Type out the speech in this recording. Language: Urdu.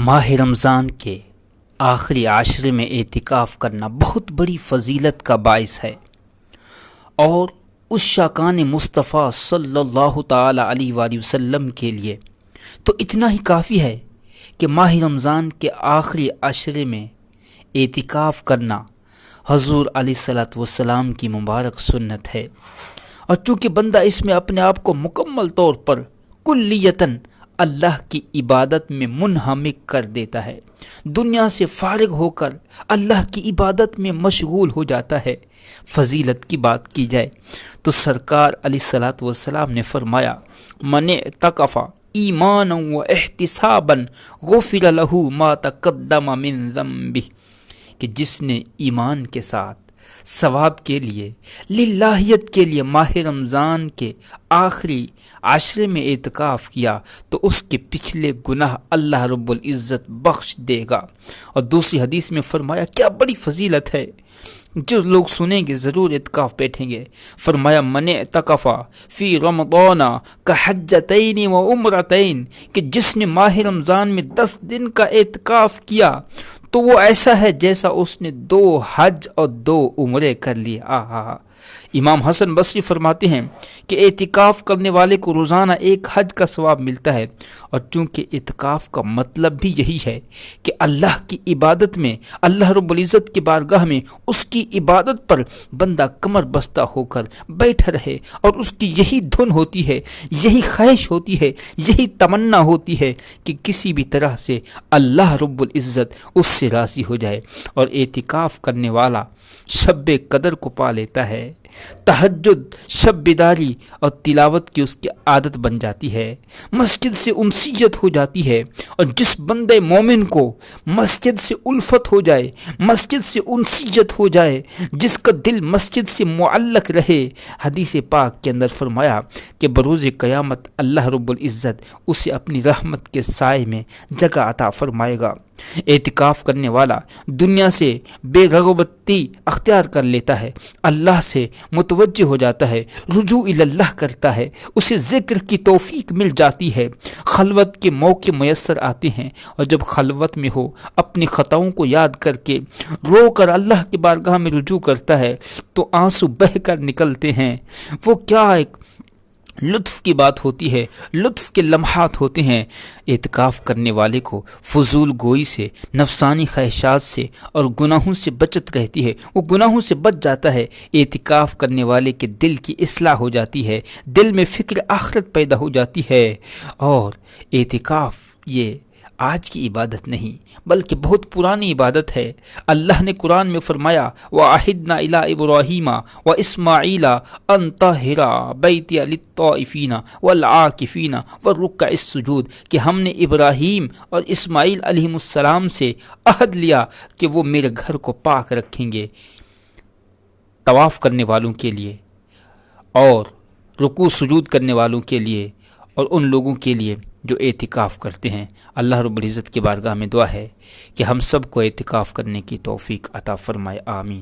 ماہ رمضان کے آخری عشرے میں اعتکاف کرنا بہت بڑی فضیلت کا باعث ہے، اور اس شاکان مصطفیٰ صلی اللہ تعالی علیہ وآلہ وسلم کے لیے تو اتنا ہی کافی ہے کہ ماہ رمضان کے آخری عشرے میں اعتکاف کرنا حضور علیہ الصلوۃ والسلام کی مبارک سنت ہے۔ اور چونکہ بندہ اس میں اپنے آپ کو مکمل طور پر کلیتاً اللہ کی عبادت میں منہمک کر دیتا ہے، دنیا سے فارغ ہو کر اللہ کی عبادت میں مشغول ہو جاتا ہے۔ فضیلت کی بات کی جائے تو سرکار علیہ الصلوۃ والسلام نے فرمایا، من اعتکف ایمانا و احتسابا غفر له ما تقدم من ذنبہ، کہ جس نے ایمان کے ساتھ ثواب کے لیے، للہیت کے لیے ماہ رمضان کے آخری عشرے میں اعتکاف کیا تو اس کے پچھلے گناہ اللہ رب العزت بخش دے گا۔ اور دوسری حدیث میں فرمایا، کیا بڑی فضیلت ہے، جو لوگ سنیں گے ضرور اعتکاف بیٹھیں گے۔ فرمایا، من اعتکف فی رمضان کحجتین و عمرتین، کہ جس نے ماہ رمضان میں 10 دن کا اعتکاف کیا تو وہ ایسا ہے جیسا اس نے 2 حج اور 2 عمرے کر لیے۔ امام حسن بصری فرماتے ہیں کہ اعتکاف کرنے والے کو روزانہ 1 حج کا ثواب ملتا ہے، اور چونکہ اعتکاف کا مطلب بھی یہی ہے کہ اللہ کی عبادت میں، اللہ رب العزت کی بارگاہ میں اس کی عبادت پر بندہ کمر بستہ ہو کر بیٹھا رہے، اور اس کی یہی دھن ہوتی ہے، یہی خواہش ہوتی ہے، یہی تمنا ہوتی ہے کہ کسی بھی طرح سے اللہ رب العزت اس سے راضی ہو جائے۔ اور اعتکاف کرنے والا شب قدر کو پا لیتا ہے، تہجد، شب بیداری اور تلاوت کی اس کی عادت بن جاتی ہے، مسجد سے انسیت ہو جاتی ہے۔ اور جس بندے مومن کو مسجد سے الفت ہو جائے، مسجد سے انسیت ہو جائے، جس کا دل مسجد سے معلق رہے، حدیث پاک کے اندر فرمایا کہ بروز قیامت اللہ رب العزت اسے اپنی رحمت کے سائے میں جگہ عطا فرمائے گا۔ اعتکاف کرنے والا دنیا سے بے رغبتی اختیار کر لیتا ہے، اللہ سے متوجہ ہو جاتا ہے، رجوع اللہ کرتا ہے، اسے ذکر کی توفیق مل جاتی ہے، خلوت کے موقع میسر آتے ہیں، اور جب خلوت میں ہو اپنی خطاؤں کو یاد کر کے رو کر اللہ کی بارگاہ میں رجوع کرتا ہے تو آنسو بہہ کر نکلتے ہیں۔ وہ کیا ایک لطف کی بات ہوتی ہے، لطف کے لمحات ہوتے ہیں۔ اعتکاف کرنے والے کو فضول گوئی سے، نفسانی خواہشات سے اور گناہوں سے بچت رہتی ہے، وہ گناہوں سے بچ جاتا ہے۔ اعتکاف کرنے والے کے دل کی اصلاح ہو جاتی ہے، دل میں فکر آخرت پیدا ہو جاتی ہے۔ اور اعتکاف یہ آج کی عبادت نہیں بلکہ بہت پرانی عبادت ہے۔ اللہ نے قرآن میں فرمایا، وَعَهِدْنَا إِلَىٰ إِبْرَاهِيمَ وَإِسْمَاعِيلَ أَن طَهِّرَ بَيْتِيَ لِلطَّائِفِينَ وَالْعَاكِفِينَ وَالرُّكَّعِ السُّجُودِ، کہ ہم نے ابراہیم اور اسماعیل علیہ السلام سے عہد لیا کہ وہ میرے گھر کو پاک رکھیں گے، طواف کرنے والوں کے لیے اور رکوع سجود کرنے والوں کے لیے، اور ان لوگوں کے لیے جو اعتکاف کرتے ہیں۔ اللہ رب العزت کی بارگاہ میں دعا ہے کہ ہم سب کو اعتکاف کرنے کی توفیق عطا فرمائے، آمین۔